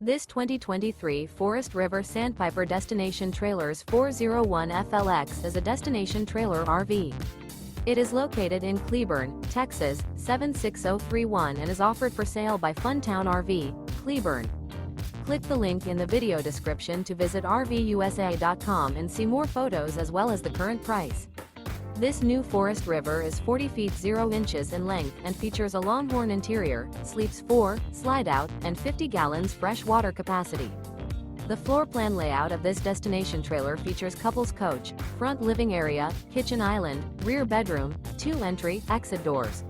This 2023 Forest River Sandpiper Destination Trailers 401 FLX is a destination trailer RV. It is located in Cleburne, Texas, 76031 and is offered for sale by Funtown RV, Cleburne. Click the link in the video description to visit RVUSA.com and see more photos as well as the current price. This new Forest River is 40 feet 0 inches in length and features a Longhorn interior, sleeps 4, Slideout, and 50 gallons fresh water capacity. The floor plan layout of this destination trailer features couples coach, front living area, kitchen island, rear bedroom, 2 entry, exit doors.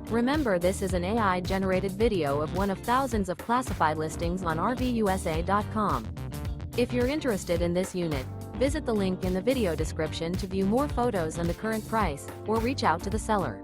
Remember, this is an AI-generated video of one of thousands of classified listings on RVUSA.com. If you're interested in this unit, visit the link in the video description to view more photos and the current price, or reach out to the seller.